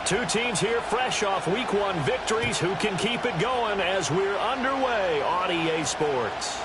Two teams here fresh off Week 1 victories. Who can keep it going as we're underway on EA Sports?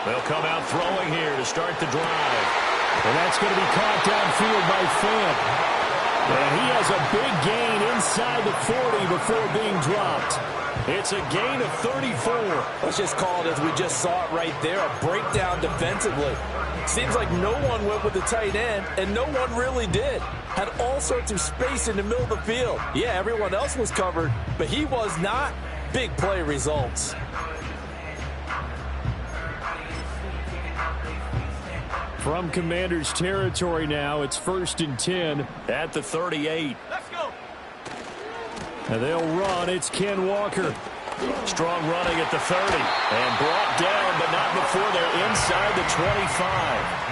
They'll come out throwing here to start the drive. And that's going to be caught downfield by Fant. And he has a big gain inside the 40 before being dropped. It's a gain of 34. Let's just call it as we just saw it right there, a breakdown defensively. Seems like no one went with the tight end, and no one really did. Had all sorts of space in the middle of the field. Yeah, everyone else was covered, but he was not. Big play results. From Commanders territory now, it's 1st and 10 at the 38. Let's go. And they'll run. It's Ken Walker. Strong running at the 30. And brought down, but not before they're inside the 25.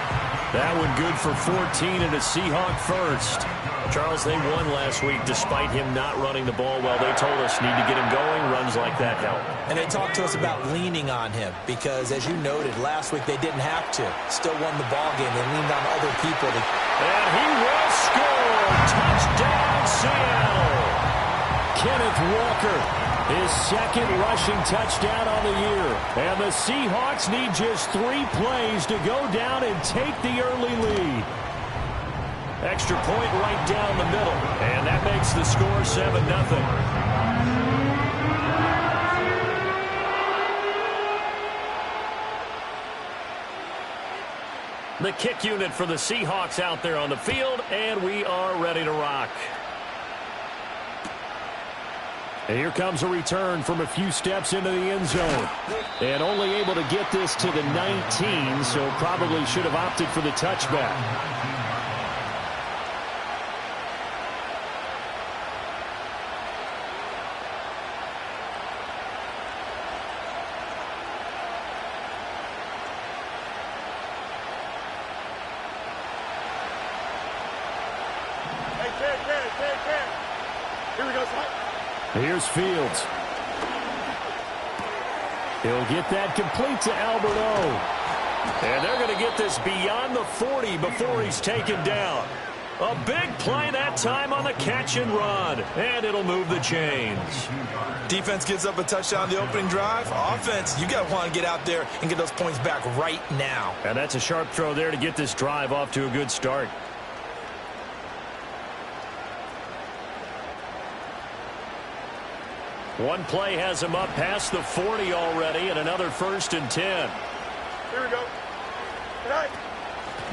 That one good for 14 and a Seahawk first. Charles, they won last week despite him not running the ball well. They told us need to get him going. Runs like that help. And they talked to us about leaning on him because, as you noted, last week they didn't have to. Still won the ball game. They leaned on other people. And he will score. Touchdown, Seattle. Kenneth Walker, his second rushing touchdown on the year. And the Seahawks need just 3 plays to go down and take the early lead. Extra point right down the middle. And that makes the score 7-0. The kick unit for the Seahawks out there on the field, and we are ready to rock. And here comes a return from a few steps into the end zone. And only able to get this to the 19, so probably should have opted for the touchback. Here we go, Slide. Here's Fields. He'll get that complete to Albert O. And they're going to get this beyond the 40 before he's taken down. A big play that time on the catch and run. And it'll move the chains. Defense gives up a touchdown the opening drive. Offense, you got to want to get out there and get those points back right now. And that's a sharp throw there to get this drive off to a good start. One play has him up past the 40 already, and another 1st and 10. Here we go. Right.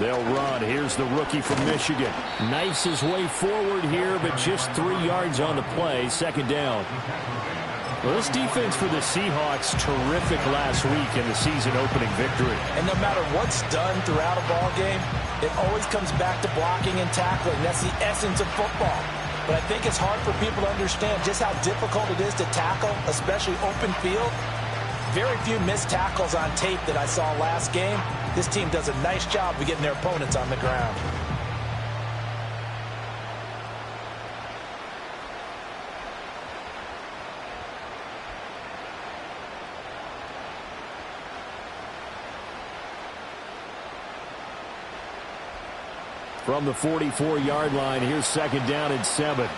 They'll run. Here's the rookie from Michigan. Knifes his way forward here, but just 3 yards on the play. 2nd down. Well, this defense for the Seahawks, terrific last week in the season-opening victory. And no matter what's done throughout a ball game, it always comes back to blocking and tackling. That's the essence of football. But I think it's hard for people to understand just how difficult it is to tackle, especially open field. Very few missed tackles on tape that I saw last game. This team does a nice job of getting their opponents on the ground. From the 44-yard line, here's 2nd down and 7.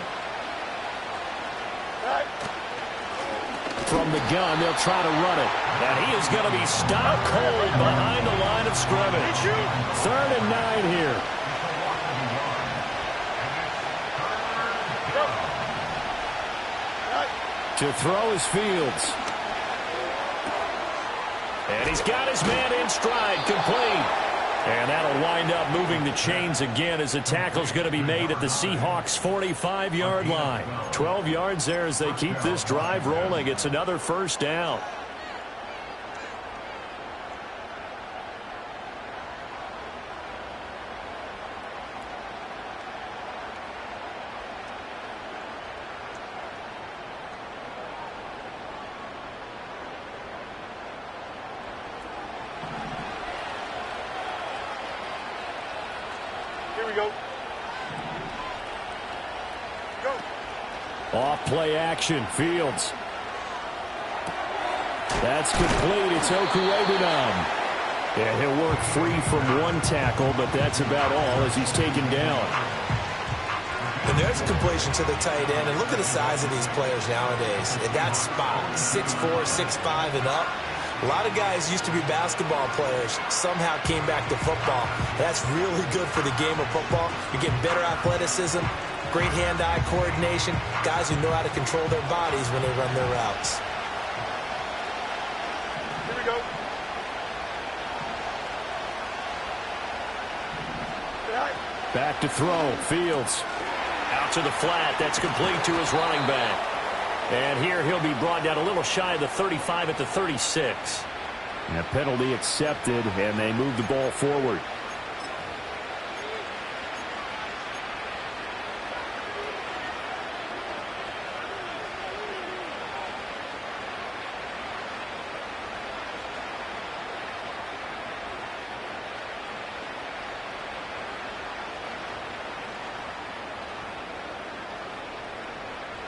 From the gun, they'll try to run it. And he is going to be stopped cold behind the line of scrimmage. 3rd and 9 here. To throw is Fields. And he's got his man in stride, complete. And that'll wind up moving the chains again as the tackle's going to be made at the Seahawks' 45-yard line. 12 yards there as they keep this drive rolling. It's another first down. Go. Off play action. Fields. That's complete. It's Okuegbunam. Yeah, he'll work free from one tackle, but that's about all as he's taken down. And there's a completion to the tight end. And look at the size of these players nowadays. At that spot, 6'4", 6'5", and up. A lot of guys used to be basketball players, somehow came back to football. That's really good for the game of football. You get better athleticism, great hand-eye coordination, guys who know how to control their bodies when they run their routes. Here we go. Back to throw. Fields. Out to the flat. That's complete to his running back. And here he'll be brought down a little shy of the 35 at the 36. And a penalty accepted, and they move the ball forward.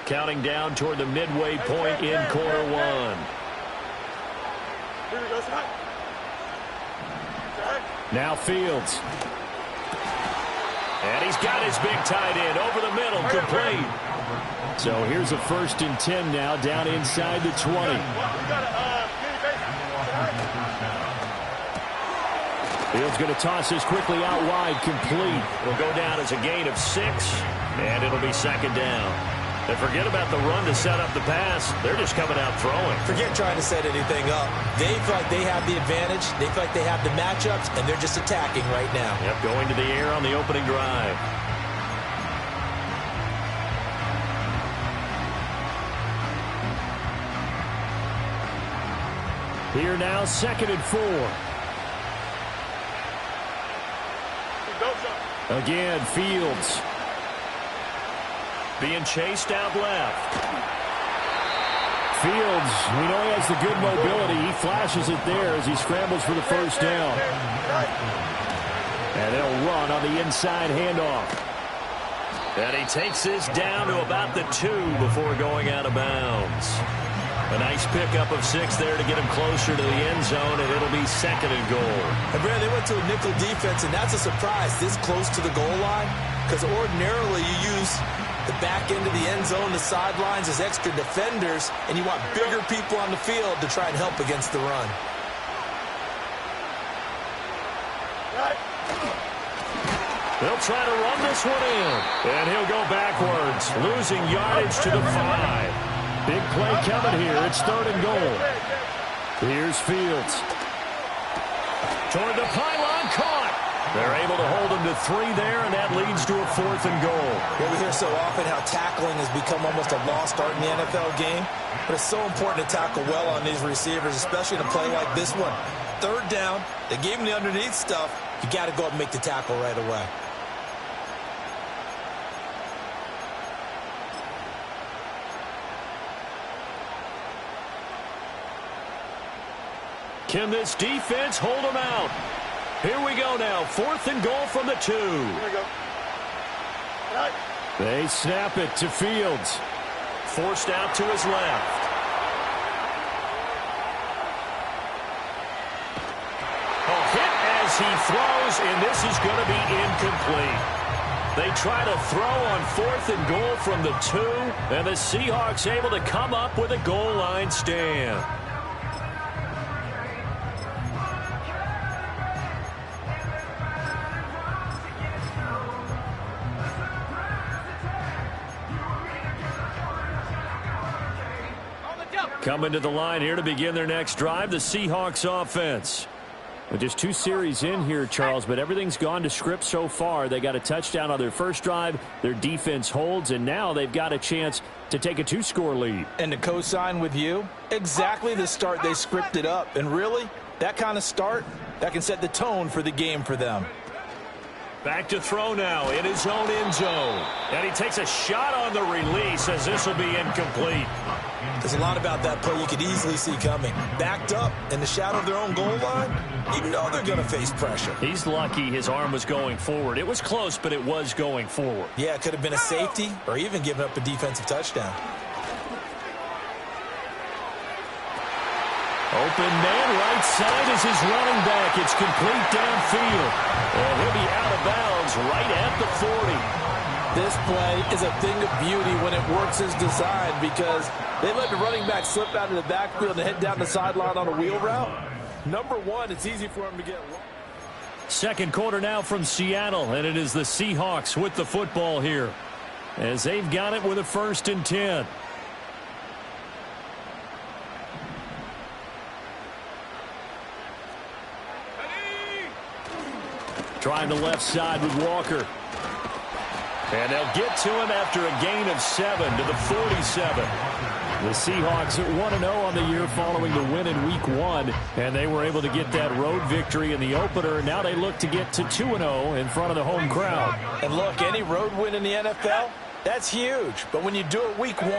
Counting down toward the midway point in quarter one. Here we go, Scott. Now Fields. And he's got his big tight end over the middle, complete. So here's a 1st and 10 now, down inside the 20. Fields going to toss this quickly out wide, complete. Will go down as a gain of 6, and it'll be 2nd down. And forget about the run to set up the pass. They're just coming out throwing. Forget trying to set anything up. They feel like they have the advantage. They feel like they have the matchups, and they're just attacking right now. Yep, going to the air on the opening drive. Here now, 2nd and 4. Again, Fields. Being chased out left. Fields, we know he has the good mobility. He flashes it there as he scrambles for the first down. And they'll run on the inside handoff. And he takes this down to about the 2 before going out of bounds. A nice pickup of 6 there to get him closer to the end zone, and it'll be 2nd and goal. And Brad, they went to a nickel defense, and that's a surprise this close to the goal line, because ordinarily you use the back end of the end zone, the sidelines as extra defenders, and you want bigger people on the field to try and help against the run. They'll try to run this one in, and he'll go backwards, losing yardage to the 5. Big play coming here. It's 3rd and goal. Here's Fields. Toward the pylon, caught. They're able to hold him to 3 there, and that leads to a 4th and goal. Yeah, we hear so often how tackling has become almost a lost art in the NFL game, but it's so important to tackle well on these receivers, especially in a play like this one. 3rd down, they gave him the underneath stuff. You got to go up and make the tackle right away. Can this defense hold him out? Here we go now. 4th and goal from the 2. Here we go. They snap it to Fields. Forced out to his left. A hit as he throws, and this is going to be incomplete. They try to throw on 4th and goal from the 2, and the Seahawks able to come up with a goal line stand. Coming to the line here to begin their next drive, the Seahawks offense. Well, just 2 series in here, Charles, but everything's gone to script so far. They got a touchdown on their first drive. Their defense holds, and now they've got a chance to take a 2-score lead. And to co-sign with you, exactly the start they scripted up. And really, that kind of start, that can set the tone for the game for them. Back to throw now in his own end zone. And he takes a shot on the release as this will be incomplete. There's a lot about that play you could easily see coming. Backed up in the shadow of their own goal line, you know they're going to face pressure. He's lucky his arm was going forward. It was close, but it was going forward. Yeah, it could have been a safety or even given up a defensive touchdown. Open man right side is his running back. It's complete downfield. And he'll be out of bounds right at the 40. This play is a thing of beauty when it works as designed because they let the running back slip out of the backfield and head down the sideline on a wheel route. Number one, it's easy for him to get. Second quarter now from Seattle, and it is the Seahawks with the football here as they've got it with a 1st and 10. Trying the left side with Walker. And they'll get to him after a gain of 7 to the 47. The Seahawks at 1-0 on the year following the win in Week 1. And they were able to get that road victory in the opener. Now they look to get to 2-0 in front of the home crowd. And look, any road win in the NFL, that's huge. But when you do it Week 1,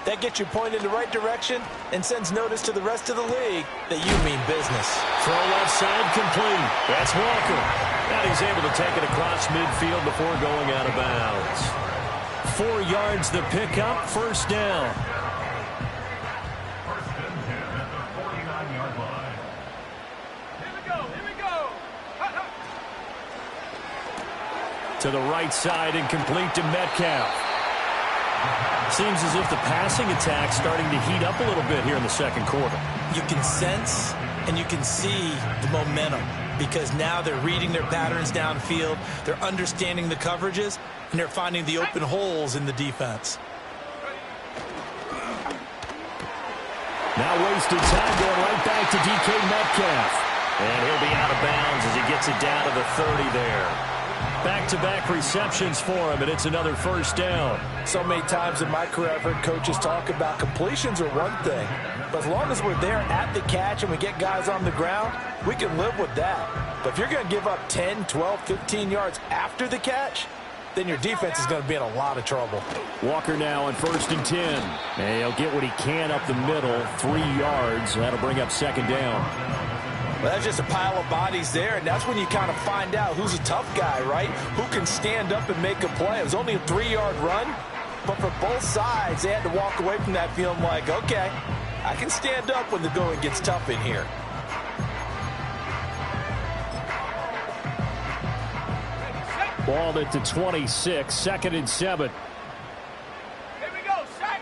that gets you pointed in the right direction and sends notice to the rest of the league that you mean business. Throw left side complete. That's Walker. And he's able to take it across midfield before going out of bounds. 4 yards the pickup, 1st down. Here we go. To the right side and complete to Metcalf. Seems as if the passing attack's starting to heat up a little bit here in the second quarter. You can sense and you can see the momentum because now they're reading their patterns downfield, they're understanding the coverages, and they're finding the open holes in the defense. Now wasted time going right back to DK Metcalf. And he'll be out of bounds as he gets it down to the 30 there. Back-to-back receptions for him, and it's another 1st down. So many times in my career I've heard coaches talk about completions are one thing, but as long as we're there at the catch and we get guys on the ground, we can live with that. But if you're going to give up 10, 12, 15 yards after the catch, then your defense is going to be in a lot of trouble. Walker now on 1st and 10. And he'll get what he can up the middle, 3 yards. That'll bring up 2nd down. Well, that's just a pile of bodies there, and that's when you kind of find out who's a tough guy, right? Who can stand up and make a play. It was only a 3-yard run, but for both sides, they had to walk away from that feeling like, okay, I can stand up when the going gets tough in here. Ball at the 26, 2nd and 7. Here we go, set.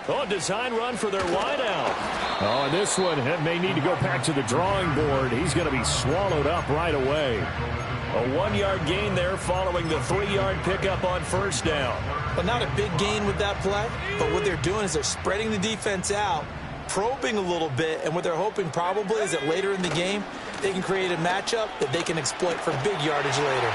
Oh, design run for their wideout. Oh, and this one may need to go back to the drawing board. He's going to be swallowed up right away. A 1-yard gain there following the 3-yard pickup on 1st down. But not a big gain with that play, but what they're doing is they're spreading the defense out, probing a little bit, and what they're hoping probably is that later in the game, they can create a matchup that they can exploit for big yardage later.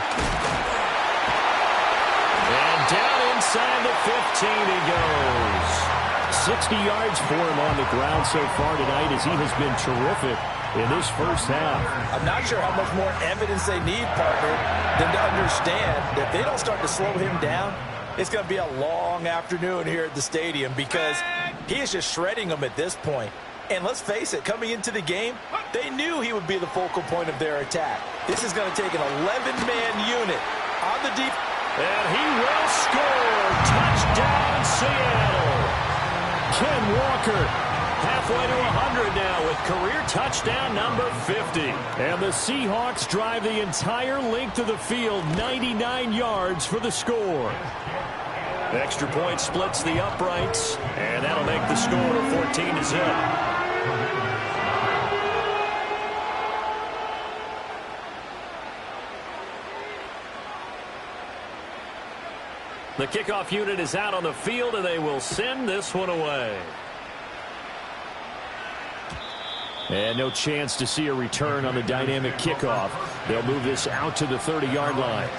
And down inside the 15 he goes. 60 yards for him on the ground so far tonight as he has been terrific in this first half. I'm not sure how much more evidence they need, partner, than to understand that if they don't start to slow him down, it's going to be a long afternoon here at the stadium because he is just shredding them at this point. And let's face it, coming into the game, they knew he would be the focal point of their attack. This is going to take an 11-man unit on the deep. And he will score. Touchdown, Seattle. Ken Walker halfway to 100 now with career touchdown number 50. And the Seahawks drive the entire length of the field, 99 yards for the score. Extra point splits the uprights, and that'll make the score 14-0. The kickoff unit is out on the field, and they will send this one away. And no chance to see a return on the dynamic kickoff. They'll move this out to the 30-yard line.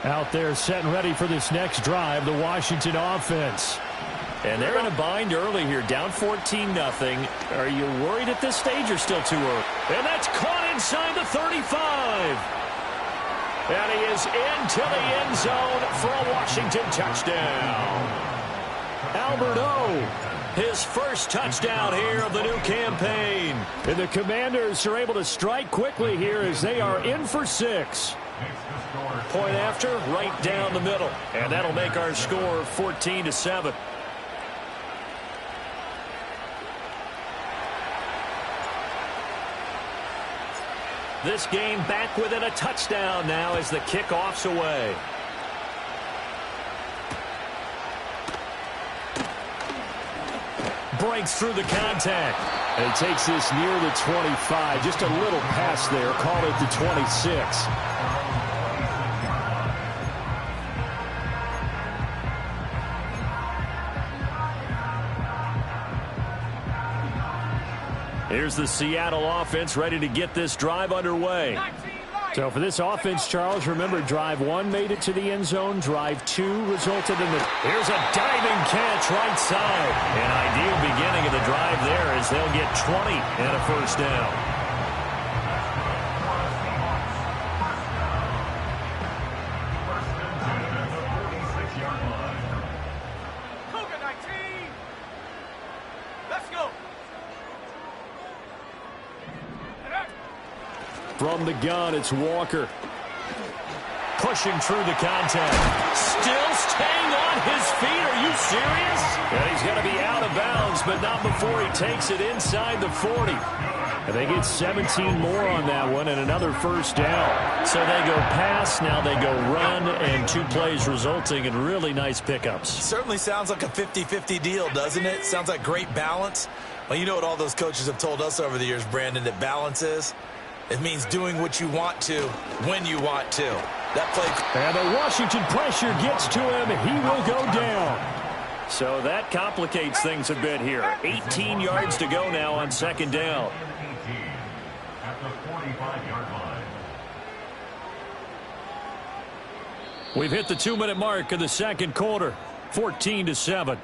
Out there set and ready for this next drive, the Washington offense. And they're in a bind early here, down 14-0. Are you worried at this stage or still too early? And that's caught inside the 35. And he is into the end zone for a Washington touchdown. Albert O, his first touchdown here of the new campaign. And the Commanders are able to strike quickly here as they are in for 6. Point after, right down the middle. And that'll make our score 14-7. This game back within a touchdown now as the kickoff's away. Breaks through the contact. And he takes this near the 25. Just a little pass there. Call it the 26. Here's the Seattle offense ready to get this drive underway. So for this offense, Charles, remember, drive 1 made it to the end zone. Drive 2 resulted in the... Here's a diving catch right side. An ideal beginning of the drive there as they'll get 20 and a first down. From the gun, it's Walker. Pushing through the contact. Still staying on his feet. Are you serious? And he's going to be out of bounds, but not before he takes it inside the 40. And they get 17 more on that one and another first down. So they go pass, now they go run, and 2 plays resulting in really nice pickups. Certainly sounds like a 50-50 deal, doesn't it? Sounds like great balance. Well, you know what all those coaches have told us over the years, Brandon, that balance is? It means doing what you want to when you want to. That play. And the Washington pressure gets to him. He will go down. So that complicates things a bit here. 18 yards to go now on second down. At the 45-yard line. We've hit the 2-minute mark of the second quarter. 14-7.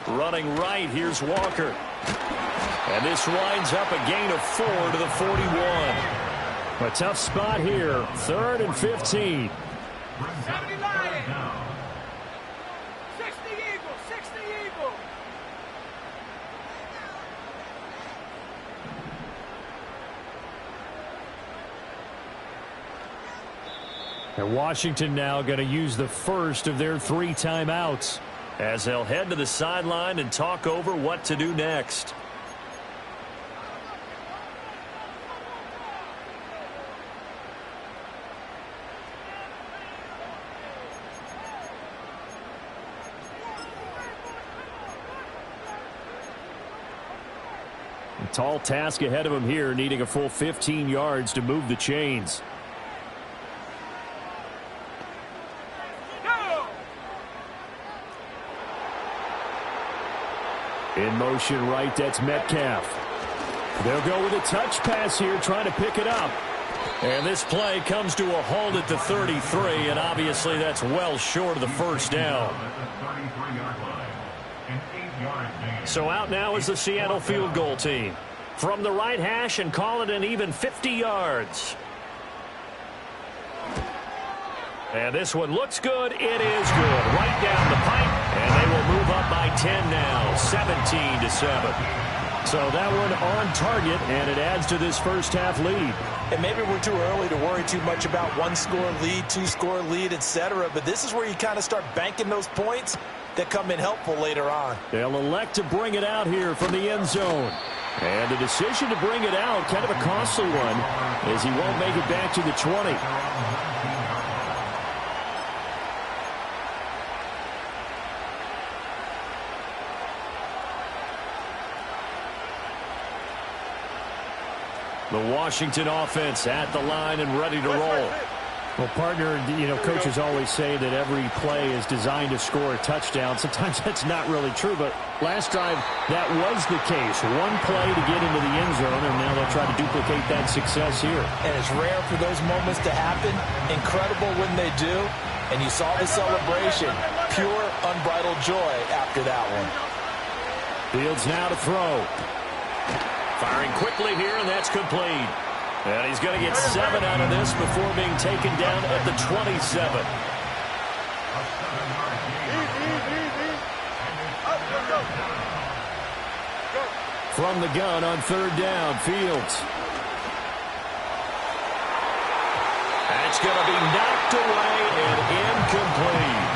Running right, here's Walker. And this winds up a gain of 4 to the 41. A tough spot here, 3rd and 15. 70 Lions. 60 Eagles, 60 Eagles. And Washington now going to use the first of their 3 timeouts, as they'll head to the sideline and talk over what to do next. A tall task ahead of him here, needing a full 15 yards to move the chains. In motion right, that's Metcalf. They'll go with a touch pass here, trying to pick it up. And this play comes to a halt at the 33, and obviously that's well short of the first down. So out now is the Seattle field goal team. From the right hash and call it an even 50 yards. And this one looks good. It is good. Right down the pipe. And they will move up by 10 now. 17-7. So that one on target, and it adds to this first half lead. And maybe we're too early to worry too much about 1-score lead, 2-score lead, etc. But this is where you kind of start banking those points that come in helpful later on. They'll elect to bring it out here from the end zone. And the decision to bring it out, kind of a costly one, as he won't make it back to the 20. The Washington offense at the line and ready to roll. Well, partner, coaches always say that every play is designed to score a touchdown. Sometimes that's not really true, but last drive, that was the case. One play to get into the end zone, and now they'll try to duplicate that success here. And it's rare for those moments to happen. Incredible when they do. And you saw the celebration. Pure, unbridled joy after that one. Fields now to throw. Firing quickly here, and that's complete. And he's going to get 7 out of this before being taken down at the 27. From the gun on 3rd down, Fields. That's going to be knocked away and incomplete.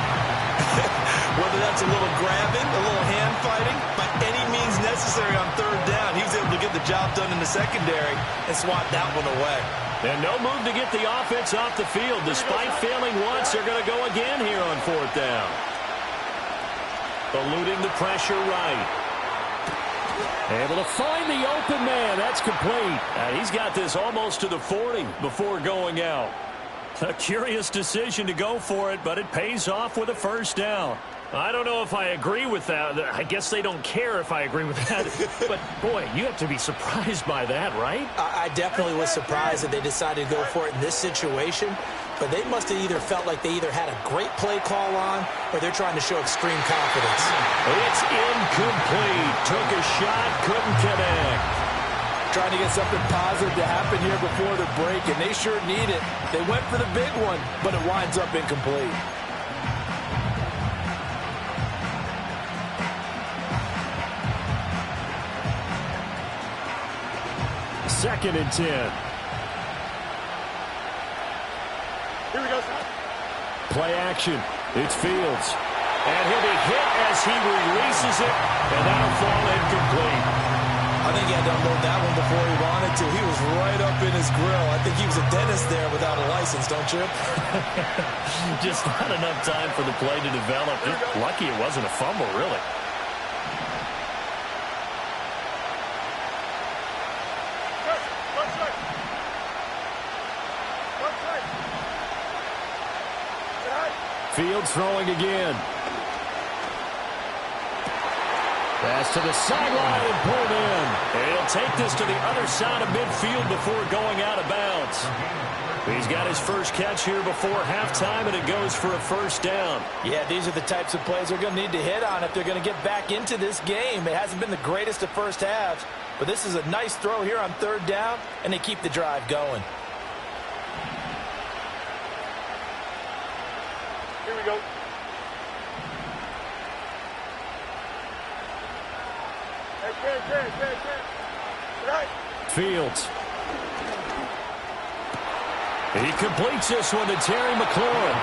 Whether that's a little grabbing, a little hand fighting, by any means necessary on 3rd down, he was able to get the job done in the secondary and swat that one away. And no move to get the offense off the field. Despite failing once, they're going to go again here on 4th down. Eluding the pressure right. Able to find the open man. That's complete. He's got this almost to the 40 before going out. A curious decision to go for it, but it pays off with a 1st down. I don't know if I agree with that. I guess they don't care if I agree with that. But, boy, you have to be surprised by that, right? I definitely was surprised that they decided to go for it in this situation. But they must have either felt like they either had a great play call on or they're trying to show extreme confidence. It's incomplete. Took a shot, couldn't connect. Trying to get something positive to happen here before the break, and they sure need it. They went for the big one, but it winds up incomplete. Second and 10. Here we go, son. Play action. It's Fields. And he'll be hit as he releases it, and that'll fall incomplete. I think he had to unload that one before he wanted to. He was right up in his grill. I think he was a dentist there without a license, don't you? Just not enough time for the play to develop. Lucky it wasn't a fumble, really. Fields throwing again. Pass to the sideline and pulled in. And he'll take this to the other side of midfield before going out of bounds. He's got his first catch here before halftime, and it goes for a 1st down. Yeah, these are the types of plays they're going to need to hit on if they're going to get back into this game. It hasn't been the greatest of first halves, but this is a nice throw here on 3rd down, and they keep the drive going. Here we go. Right. Fields. He completes this one to Terry McLaurin.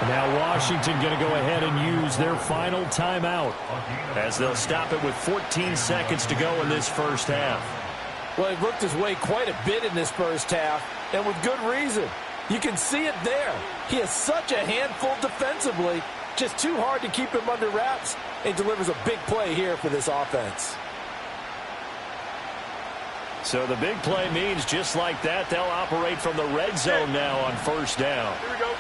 Now Washington going to go ahead and use their final timeout, as they'll stop it with 14 seconds to go in this 1st half. Well, he worked his way quite a bit in this 1st half, and with good reason. You can see it there. He has such a handful defensively, just too hard to keep him under wraps, and delivers a big play here for this offense. So the big play means just like that, they'll operate from the red zone now on 1st down. Here we go.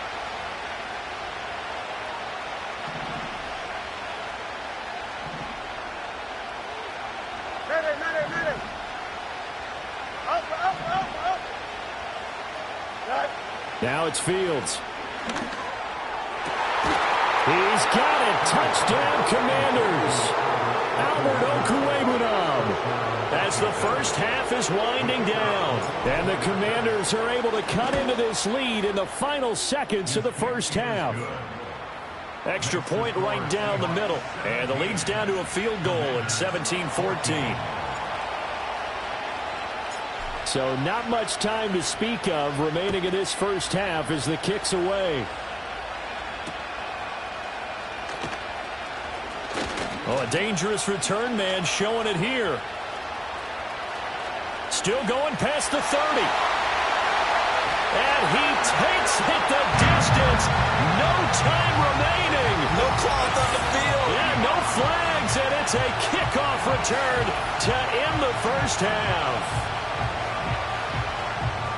Ready. Up. Right. Now it's Fields. He's got it. Touchdown, Commanders. Albert Okwuegbunam. As the 1st half is winding down. And the Commanders are able to cut into this lead in the final seconds of the 1st half. Extra point right down the middle. And the lead's down to a field goal at 17-14. So not much time to speak of remaining in this 1st half as the kick's away. Oh, a dangerous return man showing it here. Still going past the 30. And he takes it the distance. No time remaining. No cloth on the field. Yeah, no flags, and it's a kickoff return to end the first half.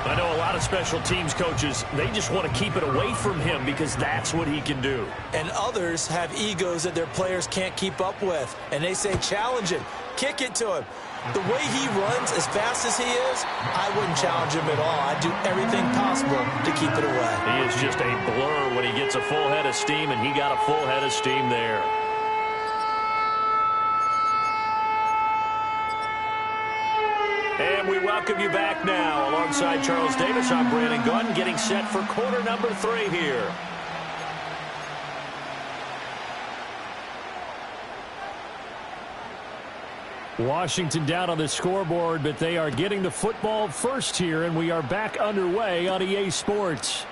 I know a lot of special teams coaches, they just want to keep it away from him because that's what he can do. And others have egos that their players can't keep up with. And they say, challenge him, kick it to him. The way he runs as fast as he is, I wouldn't challenge him at all. I'd do everything possible to keep it away. He is just a blur when he gets a full head of steam, and he got a full head of steam there. And we welcome you back now. Alongside Charles Davis, I'm Brandon Gunn, getting set for quarter number 3 here. Washington down on the scoreboard, but they are getting the football first here, and we are back underway on EA Sports.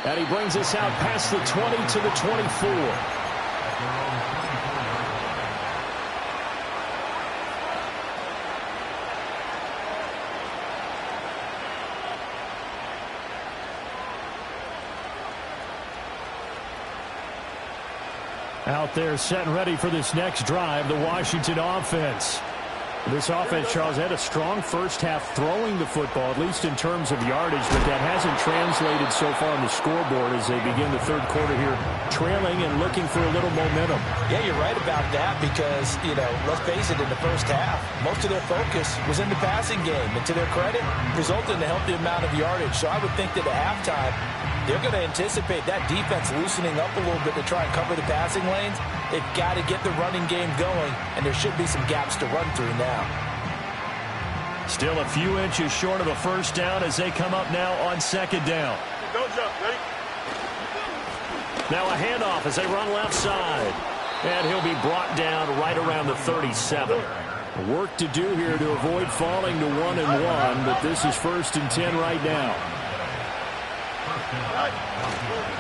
And he brings us out past the 20 to the 24. Out there set and ready for this next drive, the Washington offense. This offense, Charles, had a strong first half throwing the football, at least in terms of yardage, but that hasn't translated so far on the scoreboard as they begin the third quarter here, trailing and looking for a little momentum. Yeah, you're right about that because, let's face it, in the first half, most of their focus was in the passing game. And to their credit, resulted in a healthy amount of yardage. So I would think that at halftime, they're going to anticipate that defense loosening up a little bit to try and cover the passing lanes. They've got to get the running game going, and there should be some gaps to run through now. Still a few inches short of a first down as they come up now on second down. Don't jump, ready? Now a handoff as they run left side. And he'll be brought down right around the 37. Work to do here to avoid falling to 1-1, but this is 1st and 10 right now.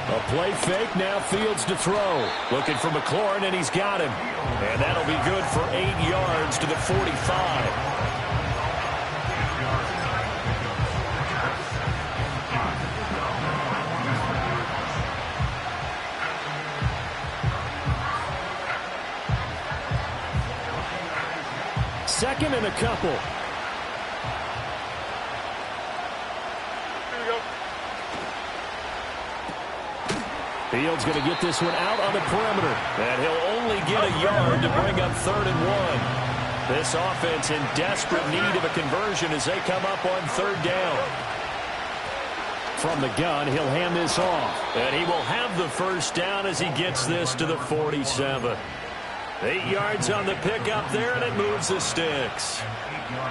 A play fake, now Fields to throw. Looking for McLaurin, and he's got him. And that'll be good for 8 yards to the 45. Second and a couple. Here we go. Fields going to get this one out on the perimeter. And he'll only get a yard to bring up 3rd and 1. This offense in desperate need of a conversion as they come up on 3rd down. From the gun, he'll hand this off. And he will have the first down as he gets this to the 47. 8 yards on the pickup there, and it moves the sticks.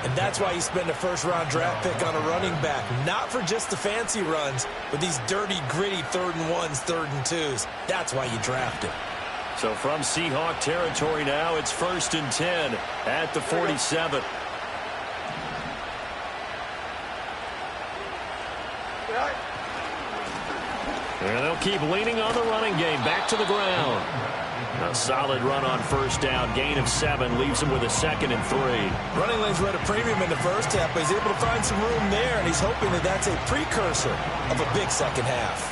And that's why you spend a first-round draft pick on a running back. Not for just the fancy runs, but these dirty, gritty 3rd and 1s, 3rd and 2s. That's why you draft him. So from Seahawk territory now, it's 1st and 10 at the 47. And they'll keep leaning on the running game. Back to the ground. A solid run on first down. Gain of 7 leaves him with a 2nd and 3. Running lanes were at a premium in the first half, but he's able to find some room there, and he's hoping that that's a precursor of a big second half.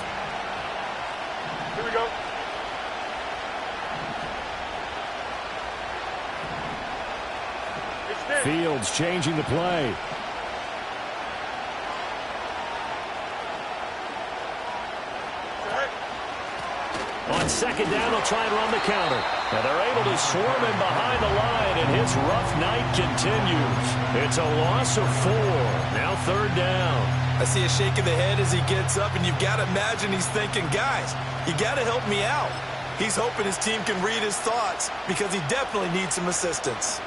Here we go. Fields changing the play. On second down, he'll try and run the counter. And they're able to swarm him behind the line, and his rough night continues. It's a loss of 4. Now 3rd down. I see a shake of the head as he gets up, and you've got to imagine he's thinking, guys, you got to help me out. He's hoping his team can read his thoughts because he definitely needs some assistance.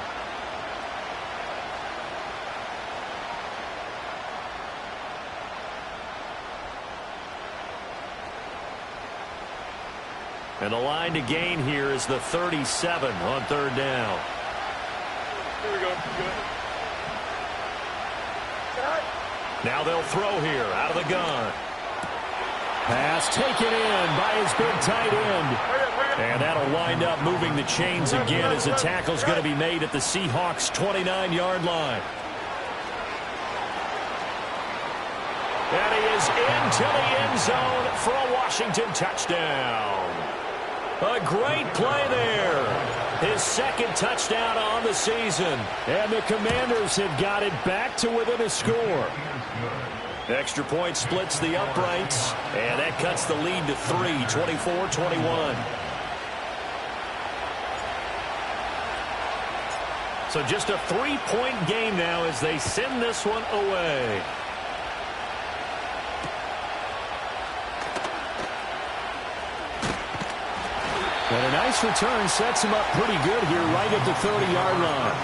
And the line to gain here is the 37 on 3rd down. Here we go. Good. Now they'll throw here out of the gun. Pass taken in by his big tight end. Hurry up, hurry And that'll wind up moving the chains again as the tackle's going to be made at the Seahawks' 29-yard line. And he is into the end zone for a Washington touchdown. A great play there. His second touchdown on the season. And the Commanders have got it back to within a score. Extra point splits the uprights, and that cuts the lead to 3, 24-21. So just a 3-point game now as they send this one away. And a nice return sets him up pretty good here right at the 30-yard line.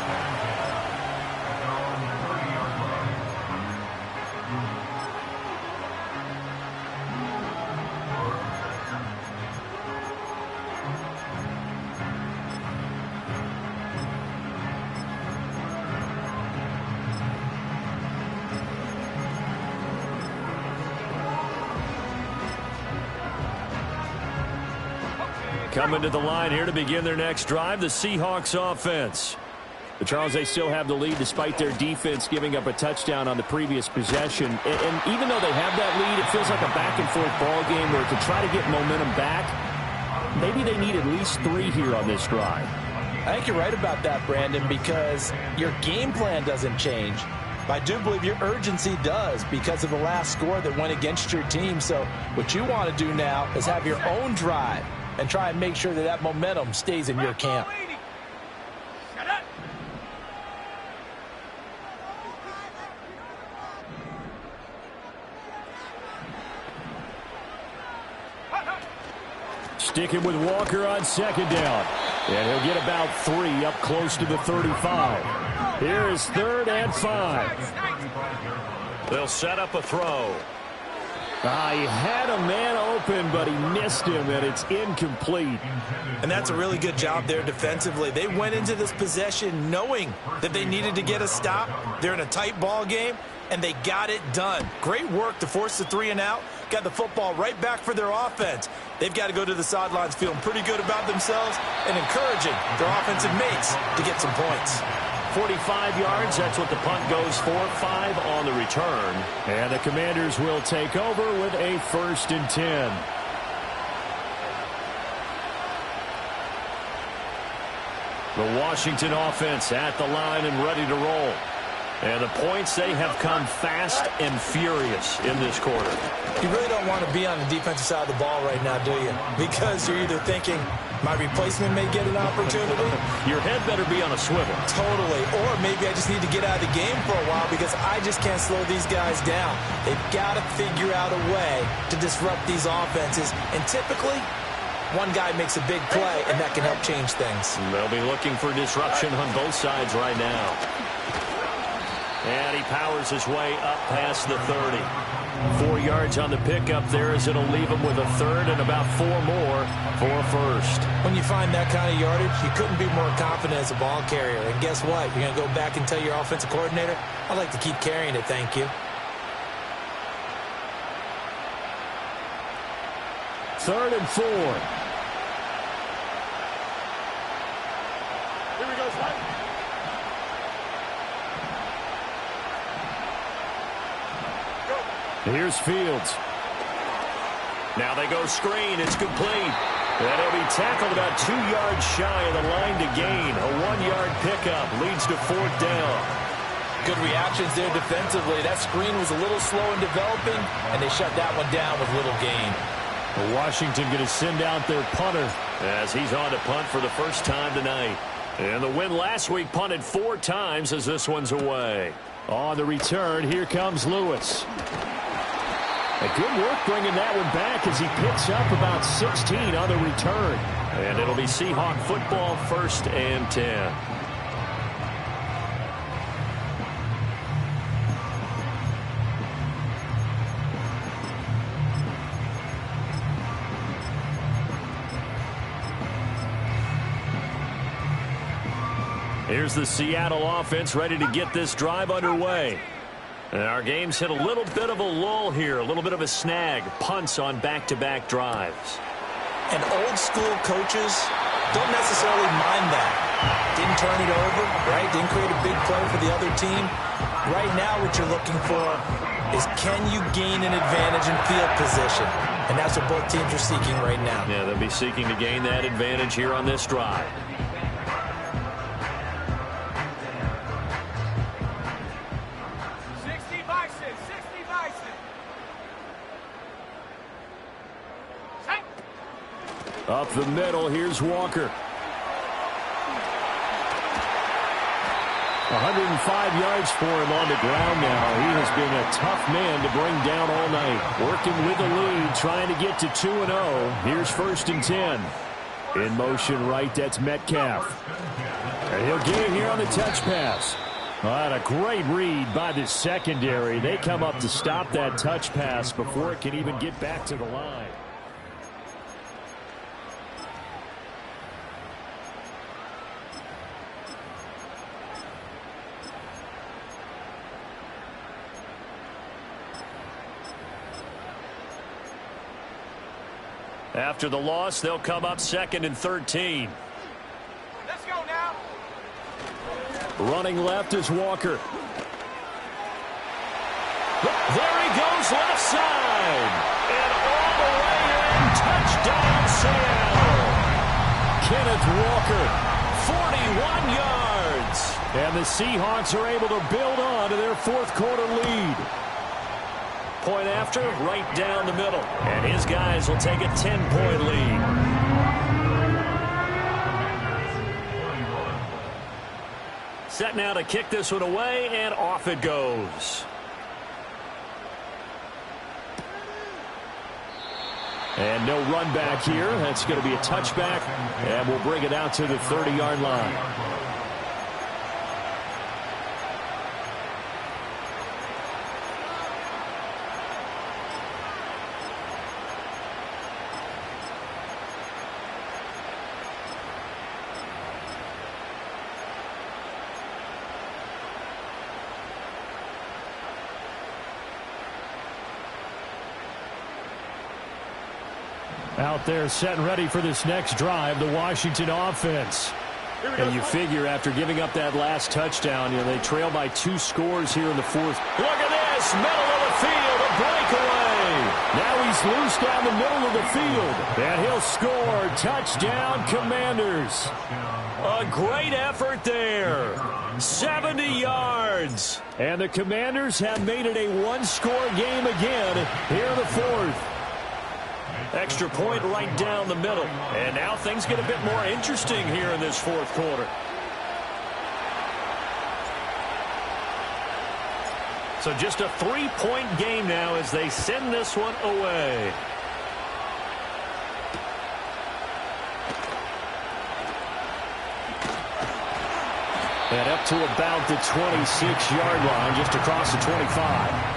Coming to the line here to begin their next drive, the Seahawks offense. But Charles, they still have the lead despite their defense giving up a touchdown on the previous possession. And even though they have that lead, it feels like a back-and-forth ball game where to try to get momentum back, maybe they need at least 3 here on this drive. I think you're right about that, Brandon, because your game plan doesn't change. I do believe your urgency does because of the last score that went against your team. So what you want to do now is have your own drive and try and make sure that that momentum stays in your camp. Sticking with Walker on second down. And he'll get about 3 up close to the 35. Here is 3rd and 5. They'll set up a throw. He had a man open, but he missed him, and it's incomplete. And that's a really good job there defensively. They went into this possession knowing that they needed to get a stop. They're in a tight ball game, and they got it done. Great work to force the 3 and out. Got the football right back for their offense. They've got to go to the sidelines feeling pretty good about themselves and encouraging their offensive mates to get some points. 45 yards, that's what the punt goes for. 5 on the return. And the Commanders will take over with a 1st and 10. The Washington offense at the line and ready to roll. And the points, they have come fast and furious in this quarter. You really don't want to be on the defensive side of the ball right now, do you? Because you're either thinking, my replacement may get an opportunity. Your head better be on a swivel. Totally. Or maybe I just need to get out of the game for a while because I just can't slow these guys down. They've got to figure out a way to disrupt these offenses. And typically, one guy makes a big play, and that can help change things. They'll be looking for disruption on both sides right now. And he powers his way up past the 30. 4 yards on the pickup there as it'll leave him with a 3rd and about 4 more for a 1st. When you find that kind of yardage, you couldn't be more confident as a ball carrier. And guess what? You're going to go back and tell your offensive coordinator, I'd like to keep carrying it, thank you. 3rd and 4. Here we go, Slide. Here's Fields. Now they go screen. It's complete. And he'll be tackled about 2 yards shy of the line to gain. A 1-yard pickup leads to 4th down. Good reactions there defensively. That screen was a little slow in developing, and they shut that one down with little gain. Washington going to send out their punter as he's on to punt for the first time tonight. And the win last week punted 4 times as this one's away. On the return, here comes Lewis. A good work bringing that one back as he picks up about 16 on the return. And it'll be Seahawk football, 1st and 10. Here's the Seattle offense ready to get this drive underway. And our game's hit a little bit of a lull here, a little bit of a snag. Punts on back-to-back drives. And old school coaches don't necessarily mind that. Didn't turn it over, right? Didn't create a big play for the other team. Right now what you're looking for is, can you gain an advantage in field position? And that's what both teams are seeking right now. Yeah, they'll be seeking to gain that advantage here on this drive. Up the middle, here's Walker. 105 yards for him on the ground now. He has been a tough man to bring down all night. Working with the lead, trying to get to 2-0. Here's 1st and 10. In motion right, that's Metcalf. And he'll get it here on the touch pass. What a great read by the secondary. They come up to stop that touch pass before it can even get back to the line. After the loss, they'll come up 2nd and 13. Let's go now. Running left is Walker. There he goes left side. And all the way in. Touchdown, Seattle. Kenneth Walker, 41 yards. And the Seahawks are able to build on to their 4th quarter lead. Point after, right down the middle. And his guys will take a 10-point lead. Set now to kick this one away, and off it goes. And no run back here. That's going to be a touchback, and we'll bring it out to the 30-yard line. Out there set and ready for this next drive, the Washington offense. And you figure after giving up that last touchdown, they trail by 2 scores here in the 4th. Look at this, middle of the field, a breakaway. Now he's loose down the middle of the field, and he'll score. Touchdown, Commanders. A great effort there. 70 yards. And the Commanders have made it a 1-score game again here in the 4th. Extra point right down the middle. And now things get a bit more interesting here in this 4th quarter. So just a 3-point game now as they send this one away. And up to about the 26-yard line, just across the 25.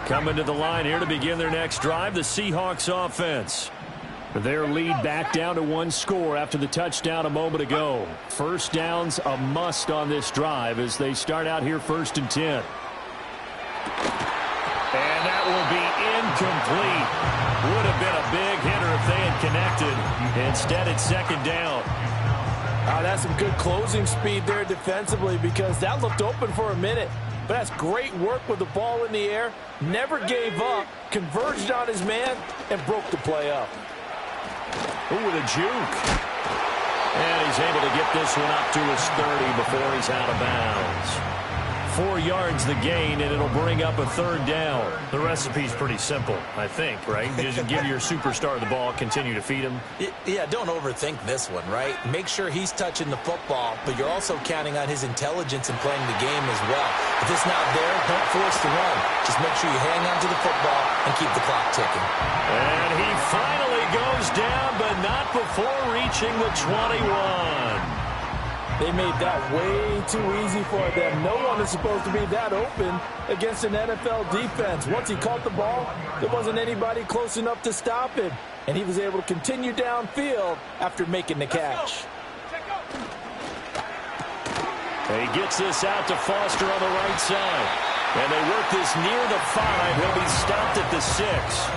Coming to the line here to begin their next drive, the Seahawks offense. Their lead back down to 1 score after the touchdown a moment ago. First down's a must on this drive as they start out here 1st and 10. And that will be incomplete. Would have been a big hitter if they had connected. Instead, it's 2nd down. Oh, that's some good closing speed there defensively, because that looked open for a minute. But that's great work with the ball in the air. Never gave up, converged on his man, and broke the play up. Ooh, with a juke. And he's able to get this one up to his 30 before he's out of bounds. 4 yards the gain, and it'll bring up a 3rd down. The recipe's pretty simple, I think, right? Just give your superstar the ball, continue to feed him. Yeah, don't overthink this one, right? Make sure he's touching the football, but you're also counting on his intelligence in playing the game as well. If it's not there, don't force the run. Just make sure you hang on to the football and keep the clock ticking. And he finally goes down, but not before reaching the 21. They made that way too easy for them. No one is supposed to be that open against an NFL defense. Once he caught the ball, there wasn't anybody close enough to stop him. And he was able to continue downfield after making the catch. He gets this out to Foster on the right side. And they work this near the 5. He'll be stopped at the 6.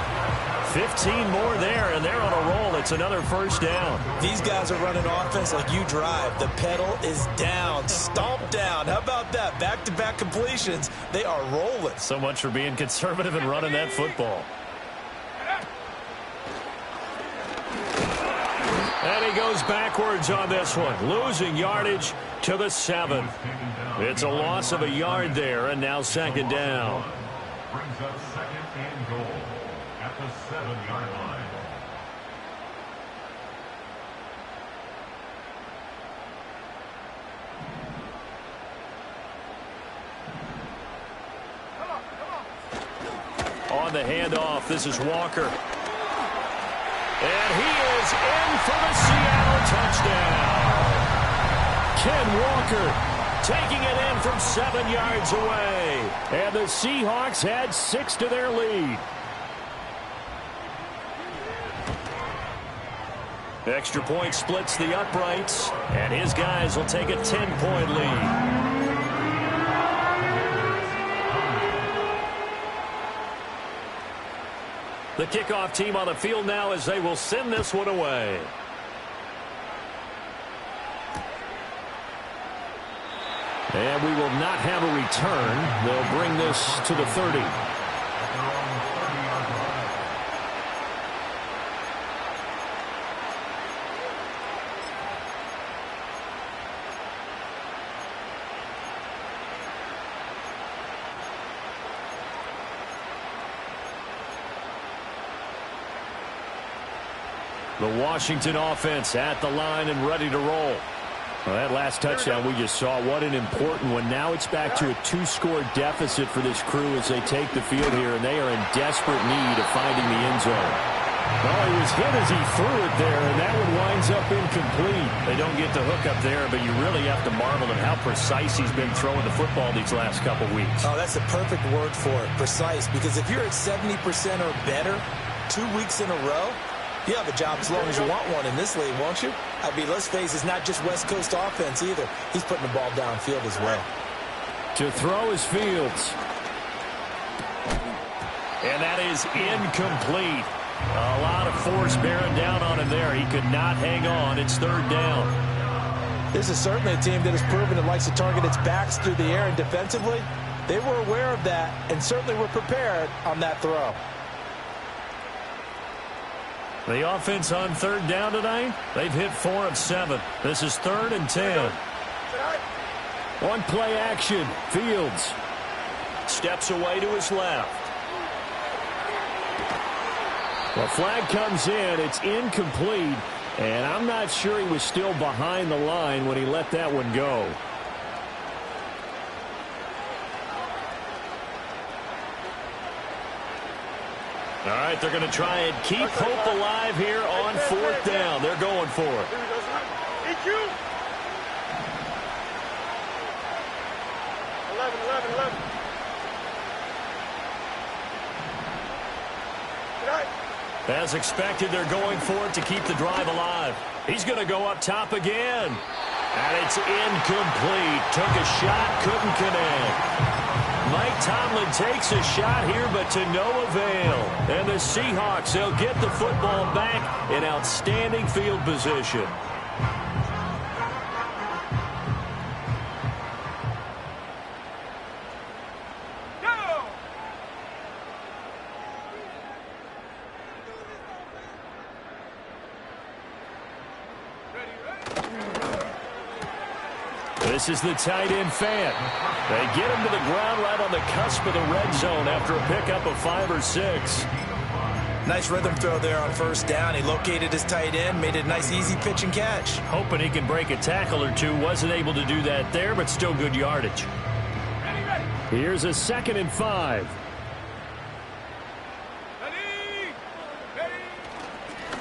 15 more there, and they're on a roll. It's another first down. These guys are running offense like you drive. The pedal is down, stomp down. How about that? Back-to-back completions. They are rolling. So much for being conservative and running that football. And he goes backwards on this one, losing yardage to the 7. It's a loss of a yard there, and now second down. Brings up second and goal at the 7-yard line. On the handoff, this is Walker. And he is in for the Seattle touchdown. Ken Walker taking it in from 7 yards away. And the Seahawks had 6 to their lead. Extra point splits the uprights, and his guys will take a 10-point lead. The kickoff team on the field now as they will send this one away. And we will not have a return. They'll bring this to the 30. The Washington offense at the line and ready to roll. Well, that last touchdown we just saw, what an important one. Now it's back to a 2-score deficit for this crew as they take the field here, and they are in desperate need of finding the end zone. Well, he was hit as he threw it there, and that one winds up incomplete. They don't get the hook up there, but you really have to marvel at how precise he's been throwing the football these last couple weeks. Oh, that's the perfect word for it, precise, because if you're at 70% or better 2 weeks in a row, you have a job as long as you want one in this league, won't you? I mean, let's face it, it's not just West Coast offense either. He's putting the ball downfield as well. To throw is Fields. And that is incomplete. A lot of force bearing down on him there. He could not hang on. It's third down. This is certainly a team that has proven it likes to target its backs through the air, and defensively, they were aware of that and certainly were prepared on that throw. The offense on third down tonight, they've hit 4 of 7. This is 3rd and 10. One play action. Fields steps away to his left. The flag comes in. It's incomplete. And I'm not sure he was still behind the line when he let that one go. All right, they're going to try and keep hope alive here on 4th down. They're going for it. As expected, they're going for it to keep the drive alive. He's going to go up top again. And it's incomplete. Took a shot, couldn't connect. Mike Tomlin takes a shot here, but to no avail. And the Seahawks, they'll get the football back in outstanding field position. This is the tight end fan. They get him to the ground right on the cusp of the red zone after a pickup of 5 or 6. Nice rhythm throw there on 1st down. He located his tight end, made it a nice easy pitch and catch. Hoping he can break a tackle or two. Wasn't able to do that there, but still good yardage. Here's a 2nd and 5.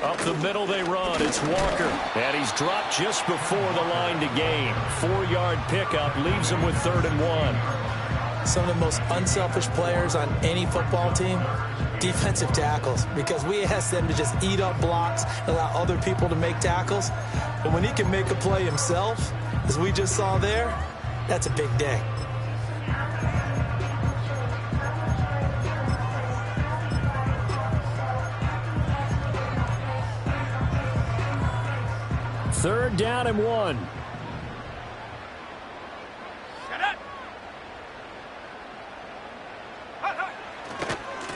Up the middle they run. It's Walker. And he's dropped just before the line to gain. 4-yard pickup leaves him with 3rd and 1. Some of the most unselfish players on any football team, defensive tackles, because we ask them to just eat up blocks, allow other people to make tackles. But when he can make a play himself, as we just saw there, that's a big day. 3rd down and 1.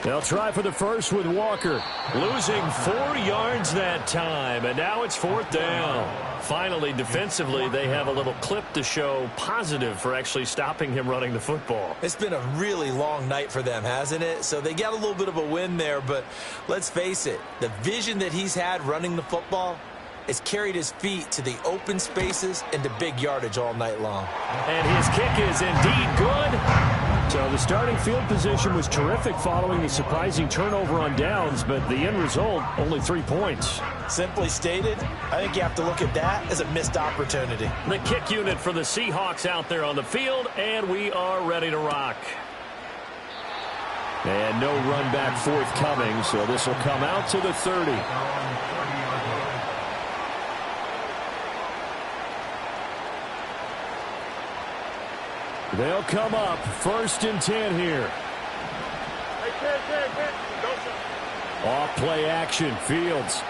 They'll try for the first with Walker. Losing 4 yards that time, and now it's 4th down. Finally, defensively, they have a little clip to show positive for actually stopping him running the football. It's been a really long night for them, hasn't it? So they got a little bit of a win there, but let's face it, the vision that he's had running the football has carried his feet to the open spaces and to big yardage all night long. And his kick is indeed good. So the starting field position was terrific following the surprising turnover on downs, but the end result, only 3 points. Simply stated, I think you have to look at that as a missed opportunity. The kick unit for the Seahawks out there on the field, and we are ready to rock. And no run back forthcoming, so this will come out to the 30. They'll come up 1st and 10 here. Off play action. Fields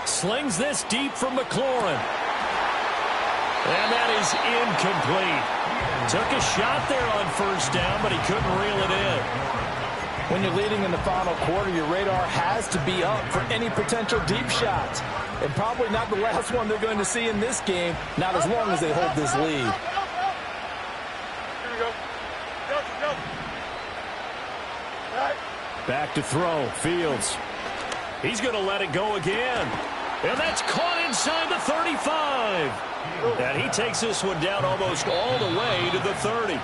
slings this deep from McLaurin. And that is incomplete. Took a shot there on 1st down, but he couldn't reel it in. When you're leading in the final quarter, your radar has to be up for any potential deep shots. And probably not the last one they're going to see in this game, not as long as they hold this lead. back to throw. Fields. He's going to let it go again. And that's caught inside the 35. And he takes this one down almost all the way to the 30.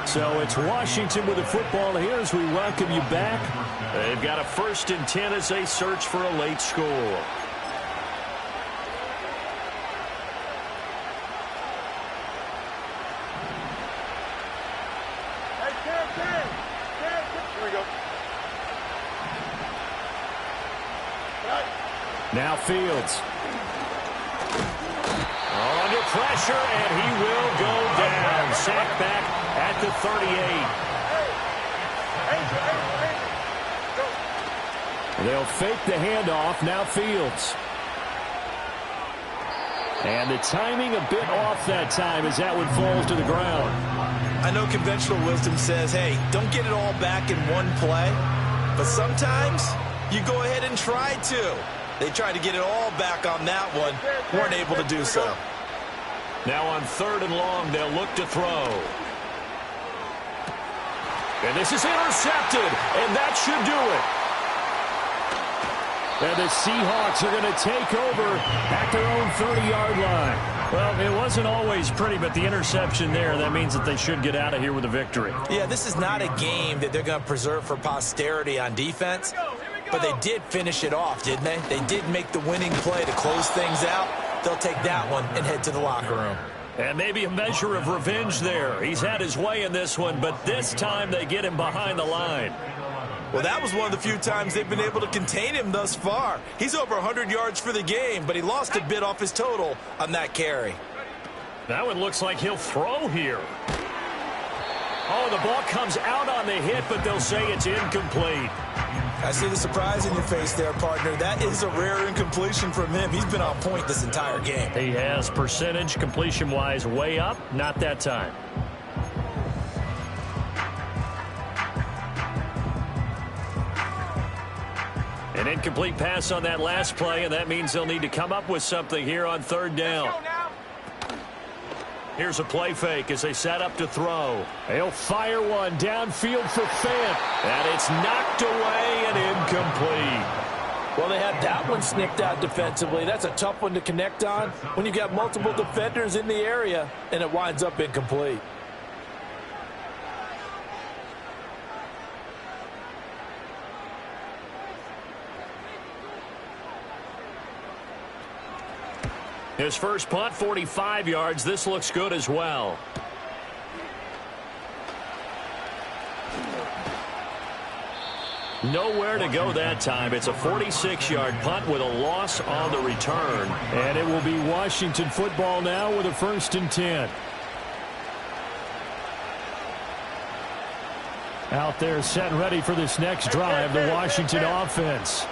So it's Washington with the football here as we welcome you back. They've got a 1st and 10 as they search for a late score. Now Fields. Under pressure, and he will go down. Sacked back at the 38. They'll fake the handoff. Now Fields. And the timing a bit off that time as that one falls to the ground. I know conventional wisdom says, hey, don't get it all back in one play. But sometimes you go ahead and try to. They tried to get it all back on that one. Weren't able to do so. Now on 3rd and long, they'll look to throw. And this is intercepted, and that should do it. And the Seahawks are going to take over at their own 30-yard line. Well, it wasn't always pretty, but the interception there, that means that they should get out of here with a victory. Yeah, this is not a game that they're going to preserve for posterity on defense. But they did finish it off, didn't they? They did make the winning play to close things out. They'll take that one and head to the locker room. And maybe a measure of revenge there. He's had his way in this one, but this time they get him behind the line. Well, that was one of the few times they've been able to contain him thus far. He's over 100 yards for the game, but he lost a bit off his total on that carry. That one looks like he'll throw here. Oh, the ball comes out on the hit, but they'll say it's incomplete. I see the surprise in your face there, partner. That is a rare incompletion from him. He's been on point this entire game. He has percentage completion-wise way up, not that time. An incomplete pass on that last play, and that means they'll need to come up with something here on 3rd down. Here's a play fake as they set up to throw. They'll fire one downfield for Fant. And it's knocked away and incomplete. Well, they had that one snicked out defensively. That's a tough one to connect on when you've got multiple defenders in the area, and it winds up incomplete. His first punt, 45 yards. This looks good as well. Nowhere to go that time. It's a 46-yard punt with a loss on the return. And it will be Washington football now with a 1st and 10. Out there set and ready for this next drive, the Washington offense.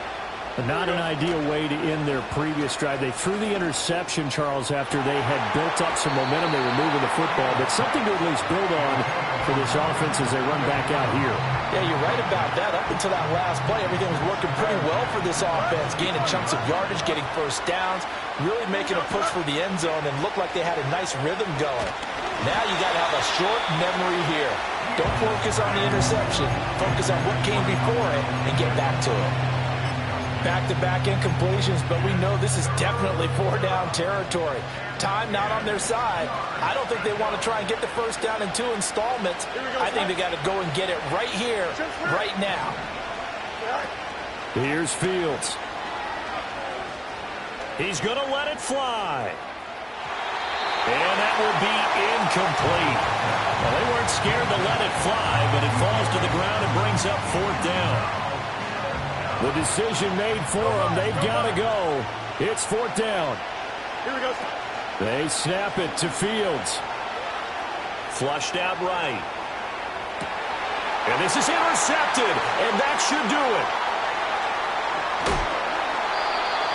Not an ideal way to end their previous drive. They threw the interception, Charles, after they had built up some momentum. They were moving the football, but something to at least build on for this offense as they run back out here. Yeah, you're right about that. Up until that last play, everything was working pretty well for this offense, gaining chunks of yardage, getting first downs, really making a push for the end zone, and looked like they had a nice rhythm going. Now you got to have a short memory here. Don't focus on the interception. Focus on what came before it and get back to it. Back-to-back incompletions, but we know this is definitely four-down territory. Time not on their side. I don't think they want to try and get the first down in 2 installments. I think they got to go and get it right here, right now. Here's Fields. He's going to let it fly. And that will be incomplete. Well, they weren't scared to let it fly, but it falls to the ground and brings up 4th down. The decision made for them. They've got to go. It's 4th down. Here we go. They snap it to Fields. Flushed out right. And this is intercepted, and that should do it.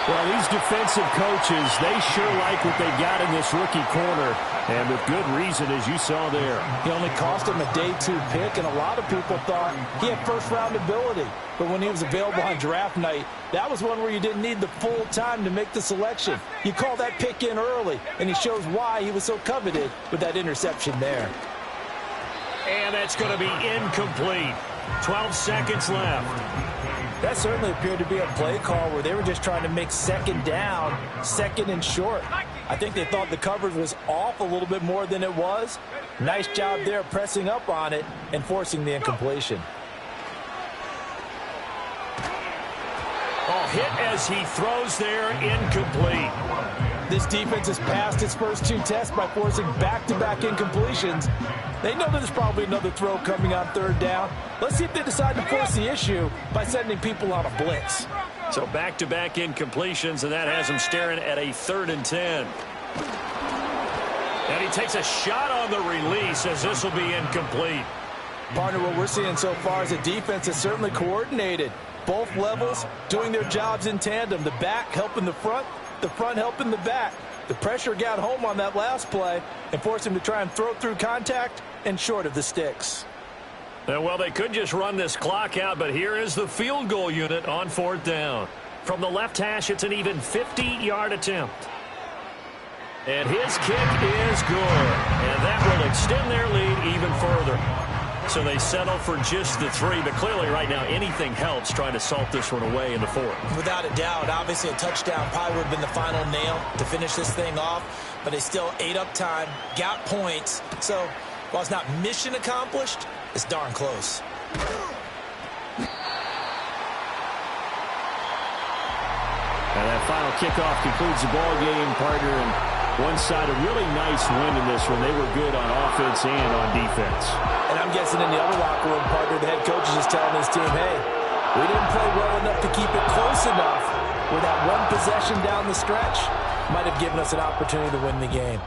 Well, these defensive coaches, they sure like what they've got in this rookie corner, and with good reason, as you saw there. He only cost him a day 2 pick, and a lot of people thought he had first-round ability. But when he was available on draft night, that was one where you didn't need the full time to make the selection. You call that pick in early, and he shows why he was so coveted with that interception there. And that's going to be incomplete. 12 seconds left. That certainly appeared to be a play call where they were just trying to make second down, second and short. I think they thought the coverage was off a little bit more than it was. Nice job there pressing up on it and forcing the incompletion. Oh, hit as he throws there, incomplete. This defense has passed its first 2 tests by forcing back-to-back incompletions. They know there's probably another throw coming on 3rd down. Let's see if they decide to force the issue by sending people on a blitz. So back-to-back incompletions, and that has him staring at a 3rd and 10. And he takes a shot on the release as this will be incomplete. Partner, what we're seeing so far is a defense that's certainly coordinated. Both levels doing their jobs in tandem. The back helping the front helping the back. The pressure got home on that last play and forced him to try and throw through contact and short of the sticks. Well, they could just run this clock out, but here is the field goal unit on 4th down. From the left hash, it's an even 50-yard attempt. And his kick is good, and that will extend their lead even further. So they settle for just the 3, but clearly right now anything helps trying to salt this one away in the 4th. Without a doubt, obviously a touchdown probably would have been the final nail to finish this thing off, but they still ate up time, got points. So while it's not mission accomplished, it's darn close. And that final kickoff concludes the ball game, partner, and one side a really nice win in this one. They were good on offense and on defense. And I'm guessing in the other locker room, partner, the head coach is just telling his team, hey, we didn't play well enough to keep it close enough where that one possession down the stretch might have given us an opportunity to win the game.